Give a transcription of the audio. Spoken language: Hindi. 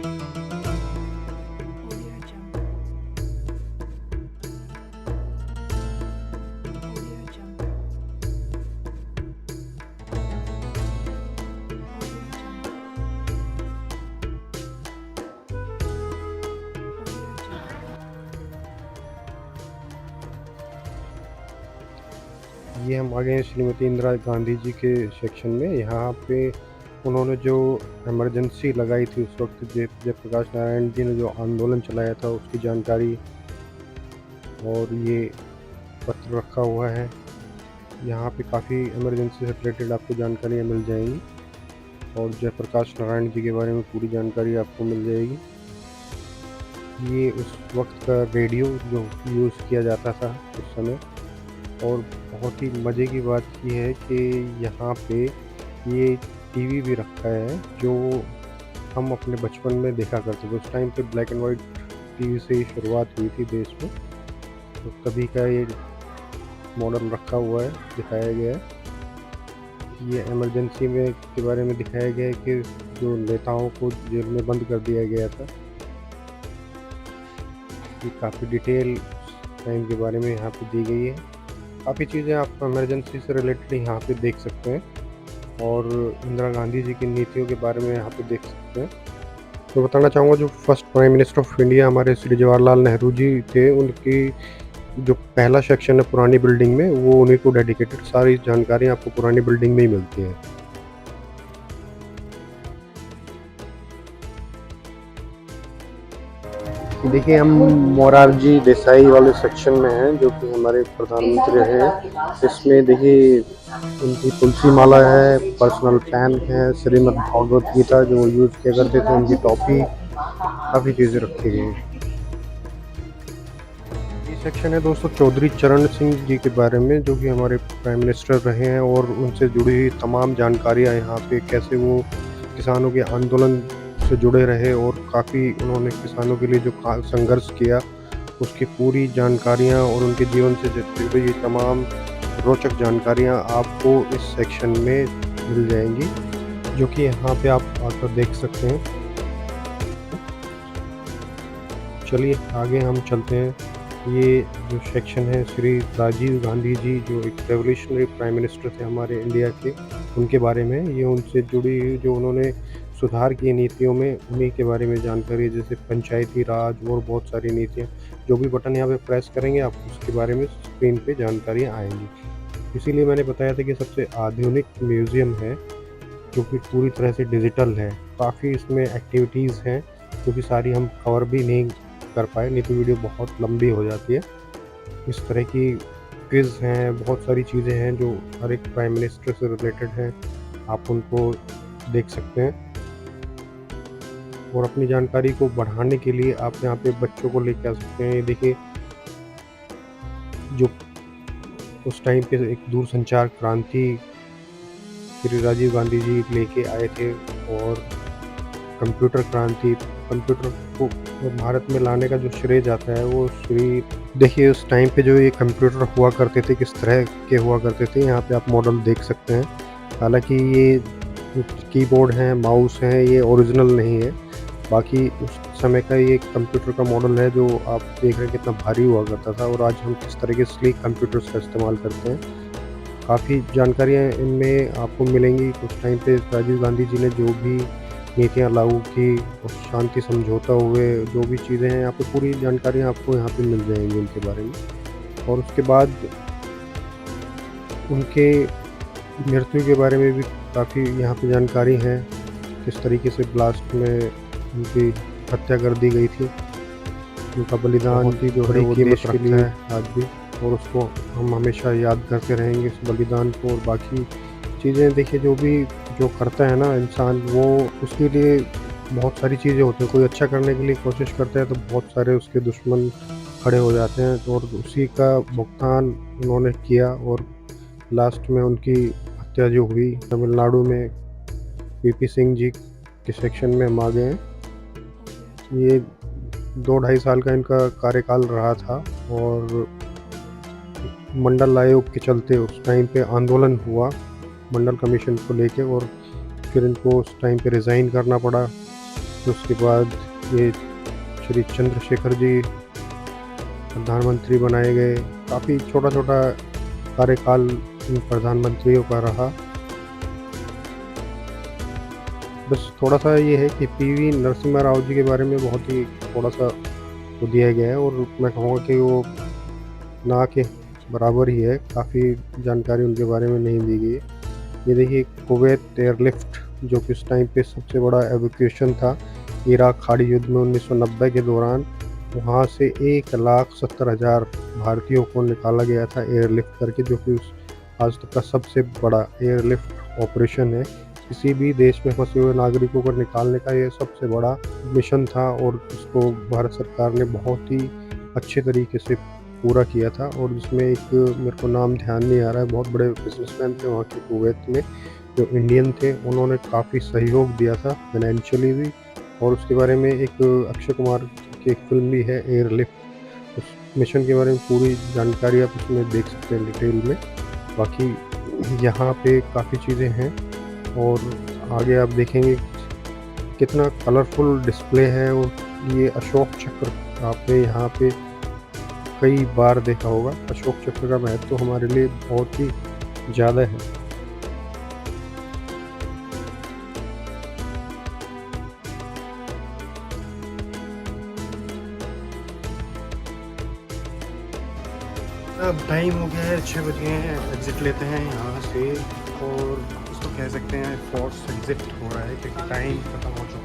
Audio Jungle. Audio Jungle. Audio Jungle. Audio Jungle. ये हम आ गए हैं श्रीमती इंदिरा गांधी जी के सेक्शन में। यहाँ पे उन्होंने जो इमरजेंसी लगाई थी उस वक्त जयप्रकाश नारायण जी ने जो आंदोलन चलाया था उसकी जानकारी और ये पत्र रखा हुआ है। यहाँ पे काफ़ी इमरजेंसी से रिलेटेड आपको जानकारियाँ मिल जाएंगी और जयप्रकाश नारायण जी के बारे में पूरी जानकारी आपको मिल जाएगी। ये उस वक्त का रेडियो जो यूज़ किया जाता था उस समय। और बहुत ही मज़े की बात ये है कि यहाँ पे ये टीवी भी रखा है जो हम अपने बचपन में देखा करते थे। उस टाइम पे ब्लैक एंड वाइट टीवी से ही शुरुआत हुई थी देश में, तो तभी का ये मॉडल रखा हुआ है, दिखाया गया है। ये इमरजेंसी में के बारे में दिखाया गया है कि जो नेताओं को जेल में बंद कर दिया गया था। ये काफ़ी डिटेल टाइम के बारे में यहाँ पे दी गई है। काफ़ी चीज़ें आप इमरजेंसी से रिलेटेड यहाँ पे देख सकते हैं और इंदिरा गांधी जी की नीतियों के बारे में यहाँ पे देख सकते हैं। तो बताना चाहूँगा जो first prime minister of India हमारे श्री जवाहरलाल नेहरू जी थे, उनकी जो पहला सेक्शन है पुरानी बिल्डिंग में वो उन्हीं को डेडिकेटेड। सारी जानकारी आपको पुरानी बिल्डिंग में ही मिलती है। देखिए हम मोरारजी देसाई वाले सेक्शन में हैं जो कि हमारे प्रधानमंत्री हैं। इसमें देखिए उनकी तुलसी माला है, पर्सनल पेन है, श्रीमद् भागवत गीता जो यूज़ किया करते थे, उनकी टॉपी, काफ़ी चीज़ें रखी गई हैं। ये सेक्शन है दोस्तों चौधरी चरण सिंह जी के बारे में जो कि हमारे प्राइम मिनिस्टर रहे हैं और उनसे जुड़ी हुई तमाम जानकारियाँ यहाँ पे, कैसे वो किसानों के आंदोलन से जुड़े रहे और काफ़ी उन्होंने किसानों के लिए जो संघर्ष किया उसकी पूरी जानकारियाँ और उनके जीवन से जुड़ी हुई तमाम रोचक जानकारियाँ आपको इस सेक्शन में मिल जाएंगी, जो कि यहाँ पे आप आकर देख सकते हैं। चलिए आगे हम चलते हैं। ये जो सेक्शन है श्री राजीव गांधी जी जो एक रेवोल्यूशनरी प्राइम मिनिस्टर थे हमारे इंडिया के, उनके बारे में। ये उनसे जुड़ी हुई जो उन्होंने सुधार की नीतियों में उन्हीं के बारे में जानकारी, जैसे पंचायती राज और बहुत सारी नीतियाँ। जो भी बटन यहाँ पे प्रेस करेंगे आपको उसके बारे में स्क्रीन पे जानकारियाँ आएंगी। इसीलिए मैंने बताया था कि सबसे आधुनिक म्यूज़ियम है जो कि पूरी तरह से डिजिटल है। काफ़ी इसमें एक्टिविटीज़ हैं जो कि सारी हम कवर भी नहीं कर पाए, नहीं तो वीडियो बहुत लंबी हो जाती है। इस तरह की क्विज़ हैं, बहुत सारी चीज़ें हैं जो हर एक प्राइम मिनिस्टर से रिलेटेड हैं, आप उनको देख सकते हैं। और अपनी जानकारी को बढ़ाने के लिए आप यहाँ पे बच्चों को लेके आ सकते हैं। ये देखिए जो उस टाइम पे एक दूरसंचार क्रांति श्री राजीव गांधी जी लेके आए थे और कंप्यूटर क्रांति, कंप्यूटर को भारत में लाने का जो श्रेय जाता है वो श्री, देखिए उस टाइम पे जो ये कंप्यूटर हुआ करते थे किस तरह के हुआ करते थे, यहाँ पे आप मॉडल देख सकते हैं। हालांकि ये कीबोर्ड हैं, माउस हैं, ये ओरिजिनल नहीं है, बाकी उस समय का ये कंप्यूटर का मॉडल है जो आप देख रहे हैं कितना भारी हुआ करता था। और आज हम किस तरीके से कंप्यूटर्स का इस्तेमाल करते हैं, काफ़ी जानकारियाँ इनमें आपको मिलेंगी। उस टाइम पे राजीव गांधी जी ने जो भी नीतियाँ लागू की और शांति समझौता हुए जो भी चीज़ें हैं, यहाँ पे पूरी जानकारियाँ आपको यहाँ पे मिल जाएंगी उनके बारे में। और उसके बाद उनके मृत्यु के बारे में भी काफ़ी यहाँ पे जानकारी है, किस तरीके से ब्लास्ट में उनकी हत्या कर दी गई थी। उनका बलिदान की जो है वो देश के लिए आज भी, और उसको हम हमेशा याद करते रहेंगे उस बलिदान को। और बाकी चीज़ें देखिए जो करता है ना इंसान, वो उसके लिए बहुत सारी चीज़ें होती हैं। कोई अच्छा करने के लिए कोशिश करता है तो बहुत सारे उसके दुश्मन खड़े हो जाते हैं, और उसी का भुगतान उन्होंने किया। और लास्ट में उनकी हत्या जो हुई तमिलनाडु में, वीपी सिंह जी के सेक्शन में हम आ गए हैं। ये 2-2.5 साल का इनका कार्यकाल रहा था और मंडल आयोग के चलते उस टाइम पे आंदोलन हुआ मंडल कमीशन को लेके, और फिर इनको उस टाइम पे रिज़ाइन करना पड़ा। फिर उसके बाद ये श्री चंद्रशेखर जी प्रधानमंत्री बनाए गए। काफ़ी छोटा-छोटा कार्यकाल इन प्रधानमंत्रियों का रहा। बस थोड़ा-सा ये है कि पीवी नरसिम्हा राव जी के बारे में बहुत ही थोड़ा-सा वो दिया गया है, और मैं कहूँगा कि वो ना के बराबर ही है, काफ़ी जानकारी उनके बारे में नहीं दी गई है। ये देखिए कुवैत एयरलिफ्ट, जो कि उस टाइम पे सबसे बड़ा एवैक्यूएशन था इराक खाड़ी युद्ध में 1990 के दौरान। वहाँ से 1,70,000 भारतीयों को निकाला गया था एयरलिफ्ट करके, जो कि उस आज तक का सबसे बड़ा एयरलिफ्ट ऑपरेशन है। किसी भी देश में फंसे हुए नागरिकों को निकालने का ये सबसे बड़ा मिशन था, और इसको भारत सरकार ने बहुत ही अच्छे तरीके से पूरा किया था। और जिसमें एक मेरे को नाम ध्यान नहीं आ रहा है, बहुत बड़े बिजनेसमैन थे वहाँ के कुवैत में जो इंडियन थे, उन्होंने काफ़ी सहयोग दिया था फाइनेंशियली भी। और उसके बारे में एक अक्षय कुमार की एक फिल्म भी है एयरलिफ्ट, उस मिशन के बारे में पूरी जानकारी आप उसमें देख सकते हैं डिटेल में। बाकी यहाँ पे काफ़ी चीज़ें हैं, और आगे आप देखेंगे कितना कलरफुल डिस्प्ले है। और ये अशोक चक्र आपने यहाँ पे कई बार देखा होगा। अशोक चक्र का महत्व तो हमारे लिए बहुत ही ज़्यादा है। अब टाइम हो गया है, 6 बज गए हैं। एग्ज़िट लेते हैं यहाँ से, और इसको कह सकते हैं फोर्स एग्ज़िट हो रहा है क्योंकि टाइम ख़त्म हो चुका है।